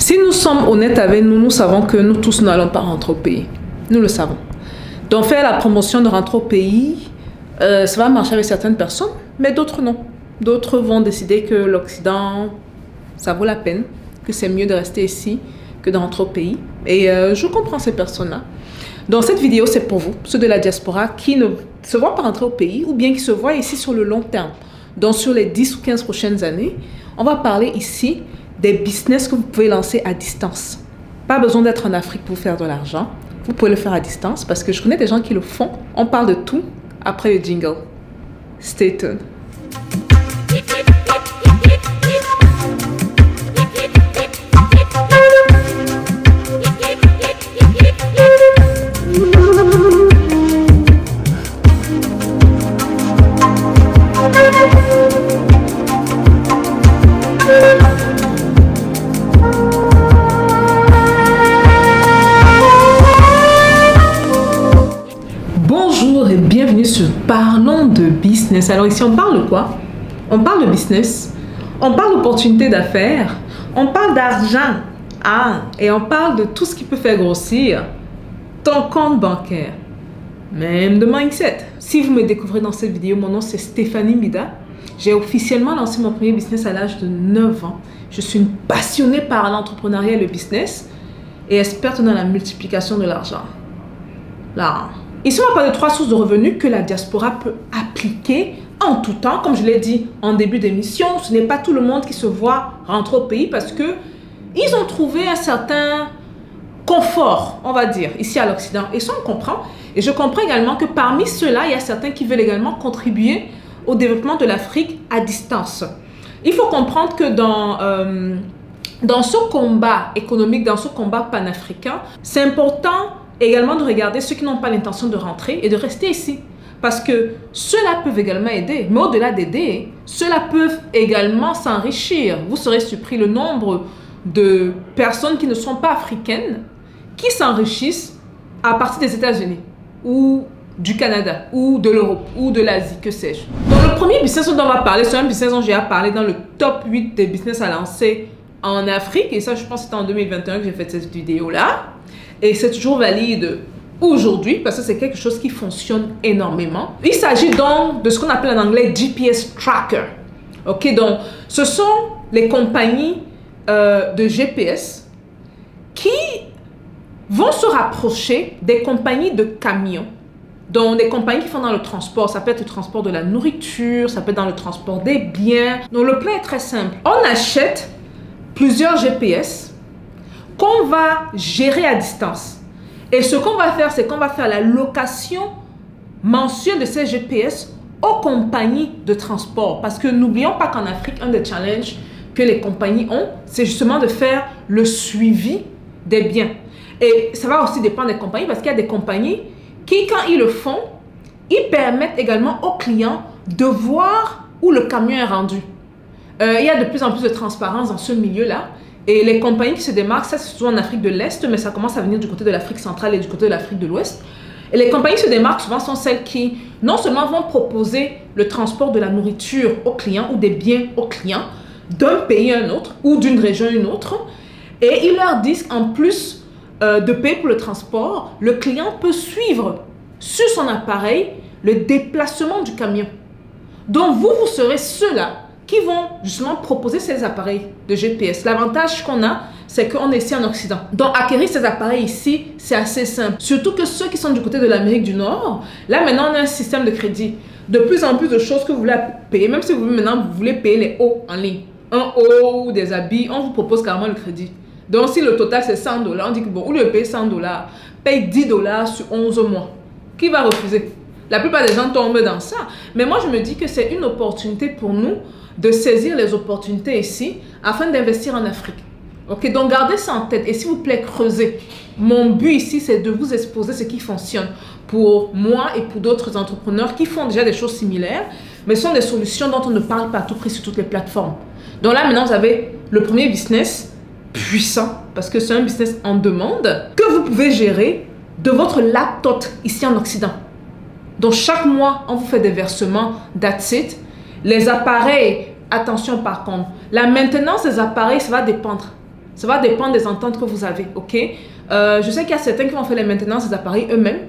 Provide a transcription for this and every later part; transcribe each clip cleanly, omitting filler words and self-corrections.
Si nous sommes honnêtes avec nous, nous savons que nous tous n'allons pas rentrer au pays. Nous le savons. Donc faire la promotion de rentrer au pays, ça va marcher avec certaines personnes, mais d'autres non. D'autres vont décider que l'Occident, ça vaut la peine, que c'est mieux de rester ici que de rentrer au pays. Et je comprends ces personnes-là. Dans cette vidéo, c'est pour vous, ceux de la diaspora qui ne se voient pas rentrer au pays ou bien qui se voient ici sur le long terme. Donc sur les 10 ou 15 prochaines années, on va parler ici des business que vous pouvez lancer à distance. Pas besoin d'être en Afrique pour faire de l'argent. Vous pouvez le faire à distance parce que je connais des gens qui le font. On parle de tout après le jingle. Stay tuned. Bonjour et bienvenue sur Parlons de business. Alors ici on parle de quoi? On parle de business, on parle d'opportunités d'affaires, on parle d'argent, et on parle de tout ce qui peut faire grossir ton compte bancaire, même de mindset. Si vous me découvrez dans cette vidéo, mon nom c'est Stéphanie Mida. J'ai officiellement lancé mon premier business à l'âge de 9 ans. Je suis une passionnée par l'entrepreneuriat et le business et experte dans la multiplication de l'argent. Là. Ici, on parle de 3 sources de revenus que la diaspora peut appliquer en tout temps. Comme je l'ai dit en début d'émission, ce n'est pas tout le monde qui se voit rentrer au pays parce que ils ont trouvé un certain confort, on va dire, ici à l'Occident. Et ça, on comprend. Et je comprends également que parmi ceux-là, il y a certains qui veulent également contribuer au développement de l'Afrique à distance. Il faut comprendre que dans ce combat économique, dans ce combat panafricain, c'est important également de regarder ceux qui n'ont pas l'intention de rentrer et de rester ici. Parce que ceux-là peuvent également aider. Mais au-delà d'aider, ceux-là peuvent également s'enrichir. Vous serez surpris le nombre de personnes qui ne sont pas africaines qui s'enrichissent à partir des États-Unis ou du Canada ou de l'Europe ou de l'Asie, que sais-je. Donc le premier business dont on va parler, c'est un business dont j'ai parlé dans le top 8 des business à lancer en Afrique. Et ça, je pense que c'était en 2021 que j'ai fait cette vidéo-là. Et c'est toujours valide aujourd'hui parce que c'est quelque chose qui fonctionne énormément. Il s'agit donc de ce qu'on appelle en anglais GPS Tracker. Ok, donc ce sont les compagnies de GPS qui vont se rapprocher des compagnies de camions. Donc des compagnies qui font dans le transport. Ça peut être le transport de la nourriture, ça peut être dans le transport des biens. Donc le plan est très simple. On achète plusieurs GPS qu'on va gérer à distance. Et ce qu'on va faire, c'est qu'on va faire la location mensuelle de ces GPS aux compagnies de transport. Parce que n'oublions pas qu'en Afrique, un des challenges que les compagnies ont, c'est justement de faire le suivi des biens. Et ça va aussi dépendre des compagnies parce qu'il y a des compagnies qui, quand ils le font, ils permettent également aux clients de voir où le camion est rendu. Il y a de plus en plus de transparence dans ce milieu-là. Et les compagnies qui se démarquent, ça c'est souvent en Afrique de l'Est, mais ça commence à venir du côté de l'Afrique centrale et du côté de l'Afrique de l'Ouest. Et les compagnies qui se démarquent souvent sont celles qui non seulement vont proposer le transport de la nourriture aux clients ou des biens aux clients d'un pays à un autre ou d'une région à une autre. Et ils leur disent qu'en plus de payer pour le transport, le client peut suivre sur son appareil le déplacement du camion. Donc vous serez ceux-là qui vont justement proposer ces appareils de GPS. L'avantage qu'on a, c'est qu'on est ici en Occident. Donc, acquérir ces appareils ici, c'est assez simple. Surtout que ceux qui sont du côté de l'Amérique du Nord, là maintenant, on a un système de crédit. De plus en plus de choses que vous voulez payer, même si vous voulez payer les hauts en ligne, un haut ou des habits, on vous propose carrément le crédit. Donc, si le total c'est 100 $, on dit que bon, au lieu de payer 100 $, paye 10 $ sur 11 mois. Qui va refuser? La plupart des gens tombent dans ça. Mais moi, je me dis que c'est une opportunité pour nous de saisir les opportunités ici afin d'investir en Afrique. Ok, donc gardez ça en tête et s'il vous plaît, creusez. Mon but ici, c'est de vous exposer ce qui fonctionne pour moi et pour d'autres entrepreneurs qui font déjà des choses similaires, mais ce sont des solutions dont on ne parle pas à tout prix sur toutes les plateformes. Donc là, maintenant, vous avez le premier business puissant parce que c'est un business en demande que vous pouvez gérer de votre laptop ici en Occident. Donc chaque mois, on vous fait des versements, that's it. Les appareils, attention par contre, la maintenance des appareils, ça va dépendre. Ça va dépendre des ententes que vous avez, ok? Je sais qu'il y a certains qui vont faire les maintenances des appareils eux-mêmes.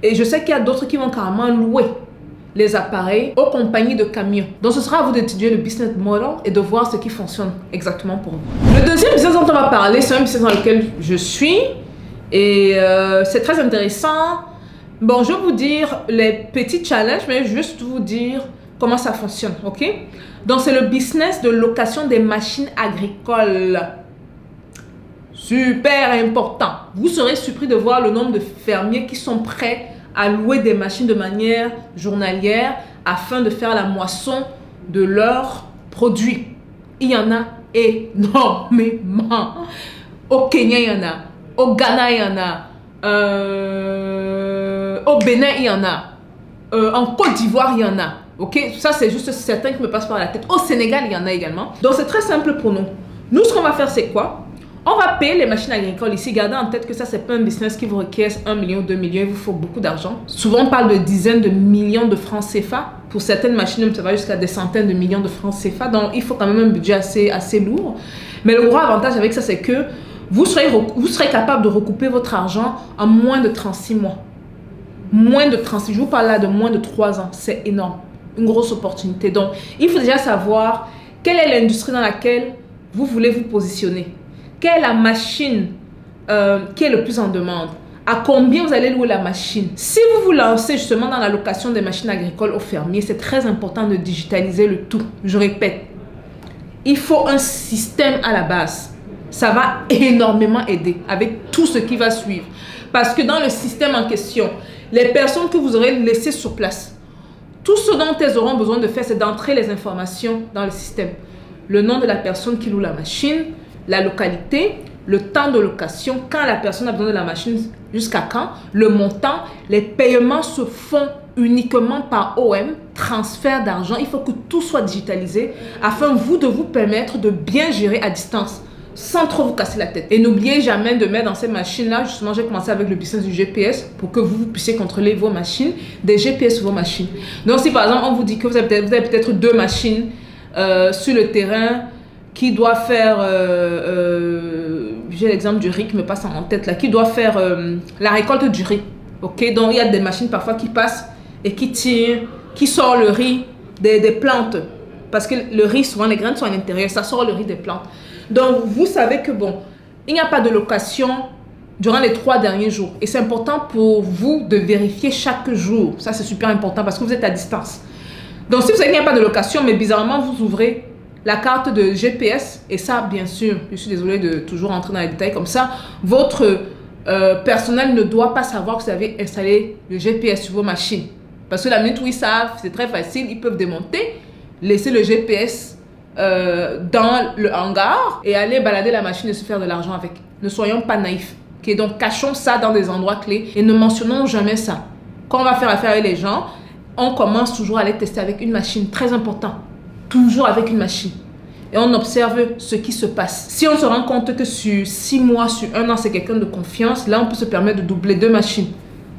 Et je sais qu'il y a d'autres qui vont carrément louer les appareils aux compagnies de camions. Donc ce sera à vous d'étudier le business model et de voir ce qui fonctionne exactement pour vous. Le deuxième business dont on va parler, c'est un business dans lequel je suis. Et c'est très intéressant. Bon, je vais vous dire les petits challenges, mais juste vous dire comment ça fonctionne, ok? Donc c'est le business de location des machines agricoles. Super important. Vous serez surpris de voir le nombre de fermiers qui sont prêts à louer des machines de manière journalière afin de faire la moisson de leurs produits. Il y en a énormément. Au Kenya, il y en a. Au Ghana, il y en a. Au Bénin, il y en a. En Côte d'Ivoire, il y en a. Ok, ça c'est juste certains qui me passent par la tête. Au Sénégal, il y en a également. Donc c'est très simple pour nous. Nous, ce qu'on va faire, c'est quoi? On va payer les machines agricoles ici. Gardez en tête que ça, c'est pas un business qui vous requiert 1 million, 2 millions. Il vous faut beaucoup d'argent. Souvent, on parle de dizaines de millions de francs CFA. Pour certaines machines, ça va jusqu'à des centaines de millions de francs CFA. Donc, il faut quand même un budget assez lourd. Mais le gros avantage avec ça, c'est que vous serez capable de recouper votre argent en moins de 36 mois. Moins de 36. Je vous parle là de moins de 3 ans. C'est énorme. Une grosse opportunité. Donc, il faut déjà savoir quelle est l'industrie dans laquelle vous voulez vous positionner. Quelle est la machine qui est le plus en demande? À combien vous allez louer la machine? Si vous vous lancez justement dans la location des machines agricoles aux fermiers, c'est très important de digitaliser le tout. Je répète, il faut un système à la base. Ça va énormément aider avec tout ce qui va suivre. Parce que dans le système en question, les personnes que vous aurez laissées sur place, tout ce dont elles auront besoin de faire, c'est d'entrer les informations dans le système. Le nom de la personne qui loue la machine, la localité, le temps de location, quand la personne a besoin de la machine, jusqu'à quand, le montant, les paiements se font uniquement par OM, transfert d'argent. Il faut que tout soit digitalisé afin de vous permettre de bien gérer à distance sans trop vous casser la tête. Et n'oubliez jamais de mettre dans ces machines-là, justement, j'ai commencé avec le business du GPS pour que vous puissiez contrôler vos machines, des GPS sur vos machines. Donc si par exemple, on vous dit que vous avez peut-être 2 machines sur le terrain, qui doit faire, j'ai l'exemple du riz qui me passe en tête là, qui doit faire la récolte du riz. Ok, donc il y a des machines parfois qui passent et qui tirent, qui sortent le riz des plantes. Parce que le riz, souvent les graines sont à l'intérieur, ça sort le riz des plantes. Donc vous savez que bon, il n'y a pas de location durant les 3 derniers jours. Et c'est important pour vous de vérifier chaque jour. Ça c'est super important parce que vous êtes à distance. Donc si vous savez qu'il n'y a pas de location, mais bizarrement vous ouvrez la carte de GPS, et ça, bien sûr, je suis désolée de toujours entrer dans les détails comme ça, votre personnel ne doit pas savoir que vous avez installé le GPS sur vos machines. Parce que la minute où ils savent, c'est très facile, ils peuvent démonter, laisser le GPS dans le hangar et aller balader la machine et se faire de l'argent avec. Ne soyons pas naïfs. Okay? Donc, cachons ça dans des endroits clés et ne mentionnons jamais ça. Quand on va faire affaire avec les gens, on commence toujours à les tester avec une machine, très important. Toujours avec une machine. Et on observe ce qui se passe. Si on se rend compte que sur 6 mois, sur 1 an, c'est quelqu'un de confiance, là, on peut se permettre de doubler 2 machines.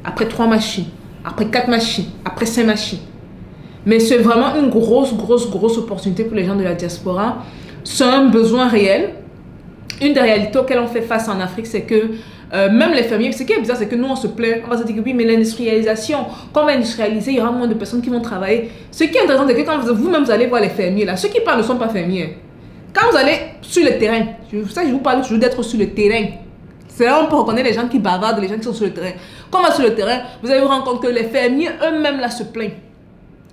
Après 3 machines. Après 4 machines. Après 5 machines. Mais c'est vraiment une grosse opportunité pour les gens de la diaspora. C'est un besoin réel. Une des réalités auxquelles on fait face en Afrique, c'est que même les fermiers, ce qui est bizarre, c'est que nous, on se plaint. On va se dire que oui, mais l'industrialisation, quand on va industrialiser, il y aura moins de personnes qui vont travailler. Ce qui est intéressant, c'est que quand vous-même, vous allez voir les fermiers, là, ceux qui parlent ne sont pas fermiers. Quand vous allez sur le terrain, je vous parle toujours d'être sur le terrain. C'est là où on peut reconnaître les gens qui bavardent, les gens qui sont sur le terrain. Quand on va sur le terrain, vous allez vous rendre compte que les fermiers eux-mêmes, là, se plaignent.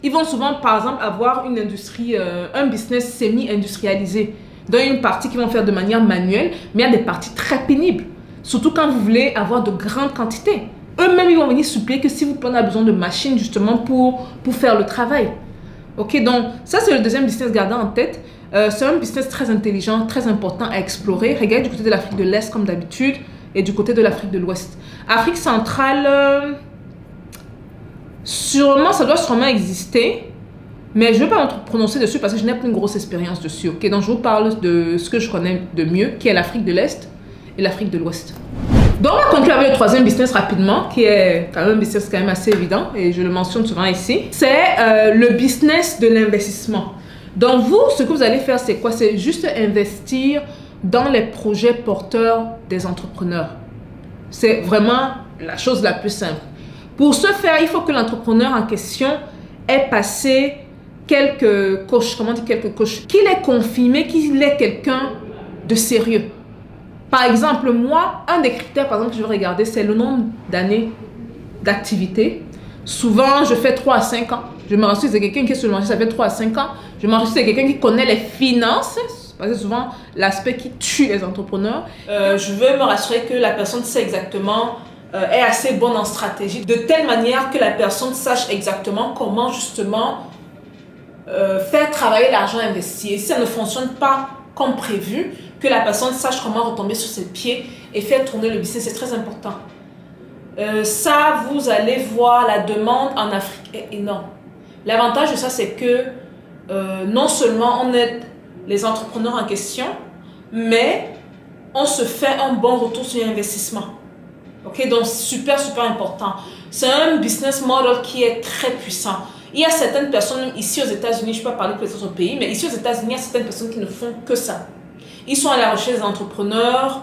Ils vont souvent, par exemple, avoir une industrie, un business semi-industrialisé. Dans une partie qu'ils vont faire de manière manuelle, mais il y a des parties très pénibles. Surtout quand vous voulez avoir de grandes quantités. Eux-mêmes, ils vont venir supplier que si vous prenez besoin de machines justement pour faire le travail. Ok, donc ça c'est le deuxième business, gardez en tête. C'est un business très intelligent, très important à explorer. Regardez du côté de l'Afrique de l'Est comme d'habitude et du côté de l'Afrique de l'Ouest. Afrique centrale, sûrement, ça doit sûrement exister. Mais je ne vais pas me prononcer dessus parce que je n'ai pas une grosse expérience dessus. Okay? Donc je vous parle de ce que je connais de mieux, qui est l'Afrique de l'Est et l'Afrique de l'Ouest. Donc on va conclure avec le troisième business rapidement, qui est quand même un business quand même assez évident, et je le mentionne souvent ici. C'est le business de l'investissement. Donc vous, ce que vous allez faire, c'est quoi? C'est juste investir dans les projets porteurs des entrepreneurs. C'est vraiment la chose la plus simple. Pour ce faire, il faut que l'entrepreneur en question ait passé quelques coches, qu'il ait confirmé qu'il est quelqu'un de sérieux. Par exemple, moi, un des critères par exemple, que je veux regarder, c'est le nombre d'années d'activité. Souvent, je fais 3 à 5 ans. Je me rassure, c'est quelqu'un qui est sur le marché, ça fait 3 à 5 ans. Je me rassure, c'est quelqu'un qui connaît les finances. Parce que souvent, l'aspect qui tue les entrepreneurs. Je veux me rassurer que la personne sait exactement, est assez bonne en stratégie, de telle manière que la personne sache exactement comment justement faire travailler l'argent investi. Et si ça ne fonctionne pas comme prévu, que la personne sache comment retomber sur ses pieds et faire tourner le business, c'est très important. Ça, vous allez voir, la demande en Afrique est énorme. L'avantage de ça, c'est que non seulement on aide les entrepreneurs en question, mais on se fait un bon retour sur investissement. Ok, donc super important. C'est un business model qui est très puissant. Il y a certaines personnes ici aux États-Unis, je ne peux pas parler pour les autres pays, mais ici aux États-Unis, il y a certaines personnes qui ne font que ça. Ils sont à la recherche d'entrepreneurs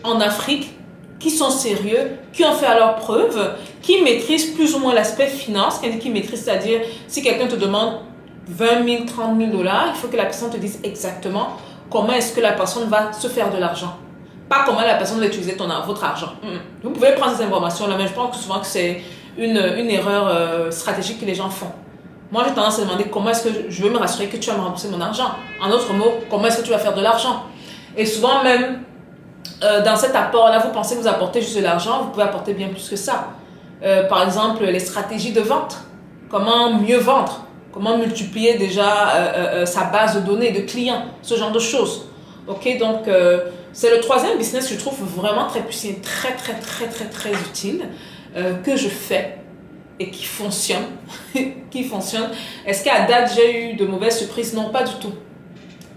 en Afrique qui sont sérieux, qui ont fait leurs preuves, qui maîtrisent plus ou moins l'aspect finance. Quand qui maîtrise, c'est-à-dire si quelqu'un te demande 20 000, 30 000 dollars, il faut que la personne te dise exactement comment est-ce que la personne va se faire de l'argent. Pas comment la personne va utiliser votre argent. Vous pouvez prendre ces informations-là, mais je pense que souvent que c'est une erreur stratégique que les gens font. Moi, j'ai tendance à demander comment est-ce que je veux me rassurer que tu vas me rembourser mon argent. En d'autres mots, comment est-ce que tu vas faire de l'argent. Et souvent même, dans cet apport-là, vous pensez que vous apportez juste de l'argent, vous pouvez apporter bien plus que ça. Par exemple, les stratégies de vente. Comment mieux vendre. Comment multiplier déjà sa base de données, de clients. Ce genre de choses. Ok, donc c'est le troisième business que je trouve vraiment très puissant, très utile, que je fais et qui fonctionne. qui fonctionne. Est-ce qu'à date, j'ai eu de mauvaises surprises? Non, pas du tout.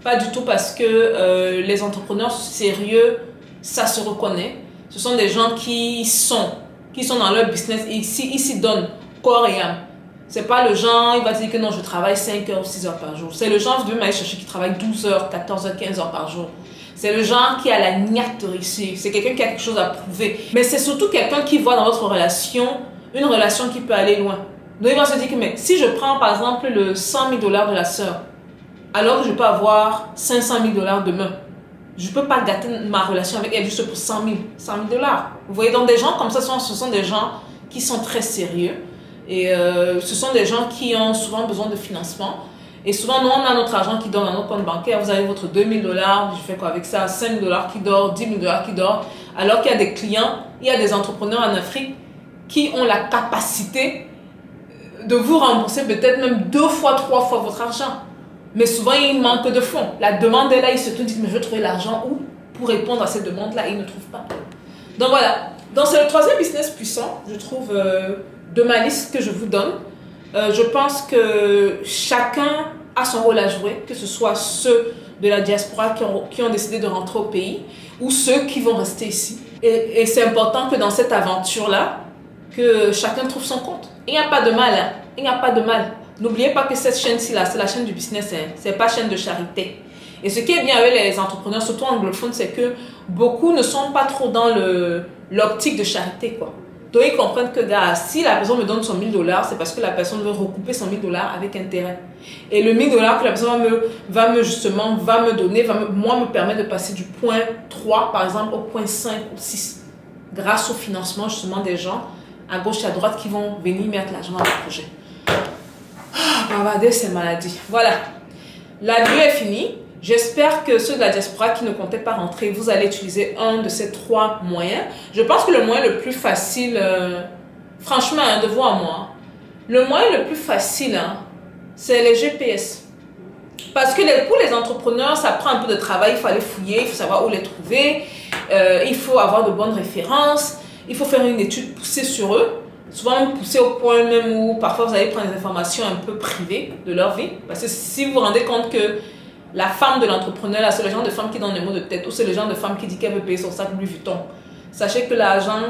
Pas du tout parce que les entrepreneurs sérieux, ça se reconnaît. Ce sont des gens qui sont dans leur business et ils s'y donnent corps et âme. C'est pas le genre, il va dire que non, je travaille 5 heures ou 6 heures par jour. C'est le genre, je vais m'aller chercher qui travaille 12 heures, 14 heures, 15 heures par jour. C'est le genre qui a la niaque de réussir. C'est quelqu'un qui a quelque chose à prouver. Mais c'est surtout quelqu'un qui voit dans votre relation une relation qui peut aller loin. Donc il va se dire que mais, si je prends par exemple le 100 000 dollars de la sœur, alors que je peux avoir 500 000 dollars demain, je ne peux pas gâter ma relation avec elle juste pour 100 000 dollars. Vous voyez, donc des gens comme ça, ce sont des gens qui sont très sérieux. Et ce sont des gens qui ont souvent besoin de financement. Et souvent, nous, on a notre argent qui dort dans notre compte bancaire. Vous avez votre 2 000 dollars, je fais quoi avec ça? 5 000 dollars qui dort, 10 000 dollars qui dort. Alors qu'il y a des clients, il y a des entrepreneurs en Afrique qui ont la capacité de vous rembourser peut-être même 2 fois, 3 fois votre argent. Mais souvent, il manque de fonds. La demande est là, ils se disent, mais je veux trouver l'argent où pour répondre à cette demande-là, ils ne trouvent pas. Donc voilà. Donc c'est le troisième business puissant, je trouve, de ma liste que je vous donne. Je pense que chacun a son rôle à jouer, que ce soit ceux de la diaspora qui ont décidé de rentrer au pays ou ceux qui vont rester ici. Et c'est important que dans cette aventure-là, que chacun trouve son compte. Il n'y a pas de mal, hein. Il n'y a pas de mal. N'oubliez pas que cette chaîne-ci, là, c'est la chaîne du business, hein. C'est pas chaîne de charité. Et ce qui est bien avec les entrepreneurs, surtout anglophones, c'est que beaucoup ne sont pas trop dans l'optique de charité, quoi. Donc, ils comprennent que, gars, si la personne me donne son 1 000 dollars, c'est parce que la personne veut recouper son 1 000 dollars avec intérêt. Et le 1 000 dollars que la personne va me donner, moi, me permet de passer du point 3, par exemple, au point 5 ou 6. Grâce au financement, justement, des gens à gauche et à droite qui vont venir mettre l'argent dans le projet. Bavarder, c'est maladie. Voilà. La vidéo est finie. J'espère que ceux de la diaspora qui ne comptaient pas rentrer, vous allez utiliser un de ces 3 moyens. Je pense que le moyen le plus facile, franchement, hein, de vous à moi, le moyen le plus facile, hein, c'est les GPS. Parce que pour les entrepreneurs, ça prend un peu de travail, il faut aller fouiller, il faut savoir où les trouver, il faut avoir de bonnes références, il faut faire une étude poussée sur eux. Souvent poussée au point même où parfois vous allez prendre des informations un peu privées de leur vie. Parce que si vous vous rendez compte que la femme de l'entrepreneur, c'est le genre de femme qui donne les mots de tête, ou c'est le genre de femme qui dit qu'elle veut payer son sac Louis Vuitton, sachez que l'argent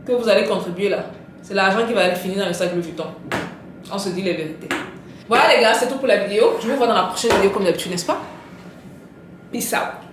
que vous allez contribuer là, c'est l'argent qui va aller finir dans le sac Louis Vuitton. On se dit les vérités. Voilà les gars, c'est tout pour la vidéo. Je vous vois dans la prochaine vidéo comme d'habitude, n'est-ce pas? Peace out.